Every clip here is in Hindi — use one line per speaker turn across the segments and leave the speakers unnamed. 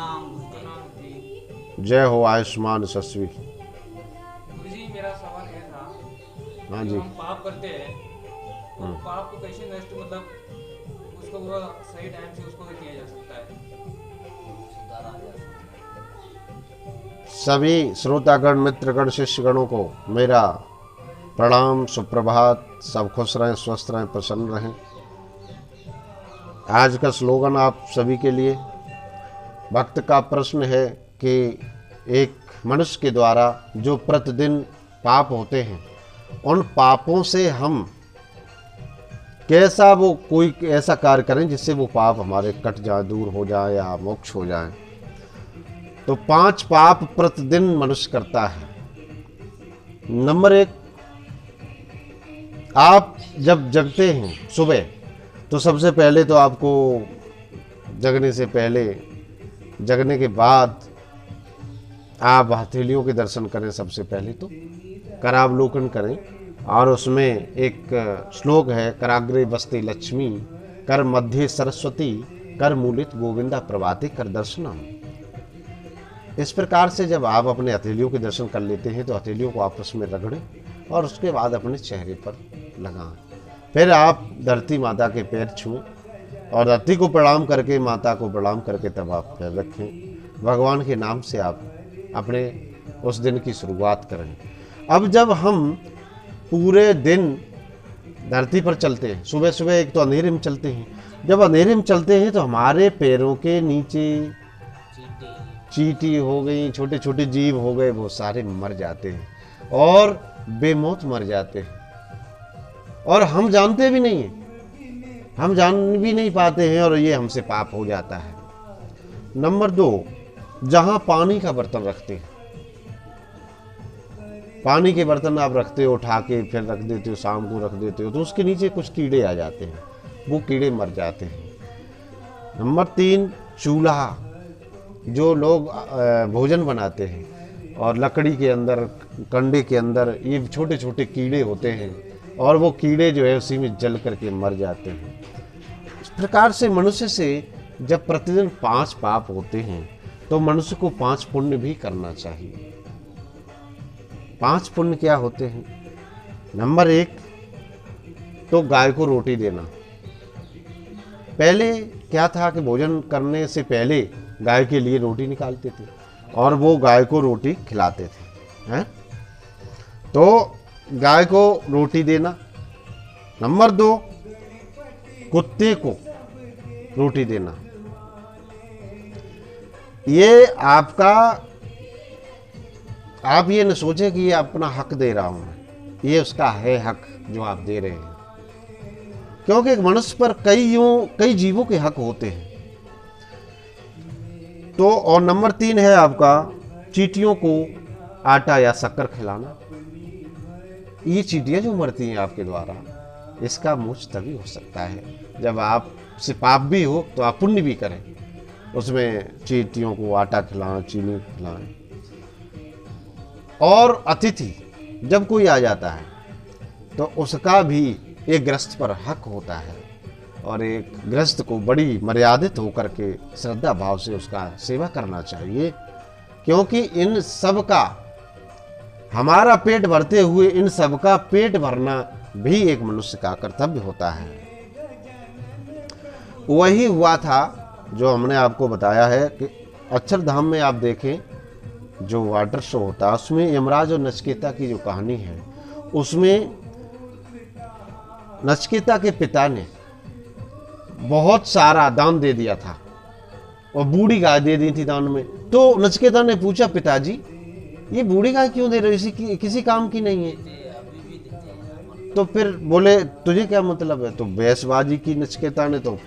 प्रणाम जी।
जय हो आयुष्मान यशस्वी।
गुरुजी मेरा सवाल ये था,
हाँ
जो
जी।
हम पाप करते हैं वो पाप को कैसे नष्ट, मतलब उसको वो सही टाइम से उसको किया जा सकता है, सुधारा जा सकता
सभी श्रोतागण मित्रगण शिष्यगणों को मेरा प्रणाम, सुप्रभात। सब खुश रहें, स्वस्थ रहें, प्रसन्न रहें। आज का स्लोगन आप सभी के लिए। भक्त का प्रश्न है कि एक मनुष्य के द्वारा जो प्रतिदिन पाप होते हैं, उन पापों से हम कैसा वो कोई ऐसा कार्य करें जिससे वो पाप हमारे कट जाए, दूर हो जाए या मोक्ष हो जाए। तो 5 पाप प्रतिदिन मनुष्य करता है। नंबर 1, आप जब जगते हैं सुबह, तो सबसे पहले तो आपको जगने से पहले, जगने के बाद आप हथेलियों के दर्शन करें। सबसे पहले तो करावलोकन करें, और उसमें एक श्लोक है, कराग्रे वसते लक्ष्मी, कर मध्य सरस्वती, कर मूलित गोविंदा प्रभाते कर दर्शनम। इस प्रकार से जब आप अपने हथेलियों के दर्शन कर लेते हैं तो हथेलियों को आपस में रगड़ें और उसके बाद अपने चेहरे पर लगाएं। फिर आप धरती माता के पैर छुएं और धरती को प्रणाम करके, माता को प्रणाम करके तब आप पैर रखें। भगवान के नाम से आप अपने उस दिन की शुरुआत करें। अब जब हम पूरे दिन धरती पर चलते हैं, सुबह सुबह एक तो अंधेरे में चलते हैं। जब अंधेरे में चलते हैं तो हमारे पैरों के नीचे चींटी हो गई, छोटे छोटे जीव हो गए, वो सारे मर जाते हैं और बेमौत मर जाते हैं, और हम जानते भी नहीं हैं, हम जान भी नहीं पाते हैं, और ये हमसे पाप हो जाता है। नंबर 2, जहां पानी का बर्तन रखते हैं, पानी के बर्तन आप रखते हो, उठा के फिर रख देते हो, शाम को रख देते हो, तो उसके नीचे कुछ कीड़े आ जाते हैं, वो कीड़े मर जाते हैं। नंबर 3, चूल्हा, जो लोग भोजन बनाते हैं और लकड़ी के अंदर, कंडे के अंदर ये छोटे छोटे कीड़े होते हैं, और वो कीड़े जो है उसी में जल करके मर जाते हैं। इस प्रकार से मनुष्य से जब प्रतिदिन 5 पाप होते हैं तो मनुष्य को 5 पुण्य भी करना चाहिए। 5 पुण्य क्या होते हैं? नंबर 1, तो गाय को रोटी देना। पहले क्या था कि भोजन करने से पहले गाय के लिए रोटी निकालते थे और वो गाय को रोटी खिलाते थे, हैं? तो गाय को रोटी देना। नंबर 2, कुत्ते को रोटी देना। ये आपका, आप ये न सोचे कि ये अपना हक दे रहा हूं, ये उसका है हक जो आप दे रहे हैं, क्योंकि एक मनुष्य पर कई जीवों के हक होते हैं। तो और नंबर 3 है आपका चींटियों को आटा या शक्कर खिलाना। ये चींटियां जो मरती हैं आपके द्वारा, इसका मोक्ष तभी हो सकता है जब आप से पाप भी हो तो आप पुण्य भी करें, उसमें चींटियों को आटा खिलाएं, चीनी खिलाएं। और अतिथि जब कोई आ जाता है तो उसका भी एक गृहस्थ पर हक होता है, और एक गृहस्थ को बड़ी मर्यादित होकर के श्रद्धा भाव से उसका सेवा करना चाहिए, क्योंकि इन सब का, हमारा पेट भरते हुए इन सब का पेट भरना भी एक मनुष्य का कर्तव्य होता है। वही हुआ था जो हमने आपको बताया है कि अक्षरधाम में आप देखें, जो वाटर शो होता है उसमें यमराज और नचिकेता की जो कहानी है, उसमें नचिकेता के पिता ने बहुत सारा दान दे दिया था और बूढ़ी गाय दे दी थी दान में। तो नचिकेता ने पूछा, पिताजी ये बूढ़ी गाय क्यों दे रहे हो, इसी किसी काम की नहीं है। तो फिर बोले, तुझे क्या मतलब है? तो बहसबाजी की नचिकेता ने। तो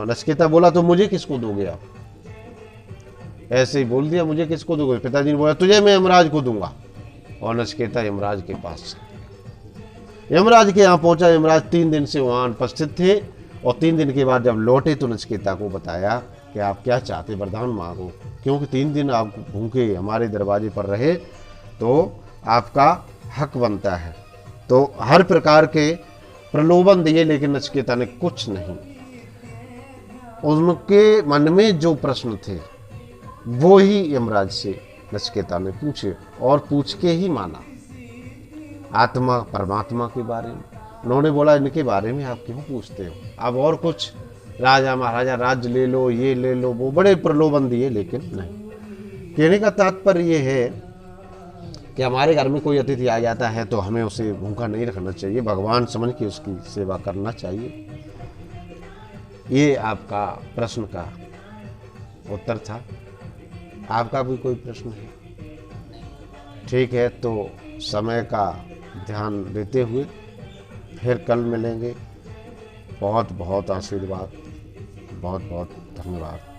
नचिकेता बोला, तो मुझे किसको दोगे आप? ऐसे ही बोल दिया, मुझे किसको दोगे? पिताजी ने बोला, तुझे मैं यमराज को दूंगा। और नचिकेता यमराज के पास, यमराज के यहाँ पहुंचा। यमराज 3 दिन से वहां उपस्थित थे, और 3 दिन के बाद जब लौटे तो नचिकेता को बताया कि आप क्या चाहते, वरदान मांगो, क्योंकि 3 दिन आप भूखे हमारे दरवाजे पर रहे तो आपका हक बनता है। तो हर प्रकार के प्रलोभन दिए, लेकिन नचिकेता ने कुछ नहीं। उनके मन में जो प्रश्न थे वो ही यमराज से नचिकेता ने पूछे और पूछ के ही माना आत्मा परमात्मा के बारे में। उन्होंने बोला इनके बारे में आप क्यों पूछते हो, अब और कुछ राजा महाराजा राज्य ले लो, ये ले लो, वो बड़े प्रलोभन दिए, लेकिन नहीं। कहने का तात्पर्य ये है कि हमारे घर में कोई अतिथि आ जाता है तो हमें उसे भूखा नहीं रखना चाहिए, भगवान समझ के उसकी सेवा करना चाहिए। ये आपका प्रश्न का उत्तर था। आपका भी कोई प्रश्न है? ठीक है, तो समय का ध्यान देते हुए फिर कल मिलेंगे। बहुत बहुत आशीर्वाद, बहुत बहुत धन्यवाद।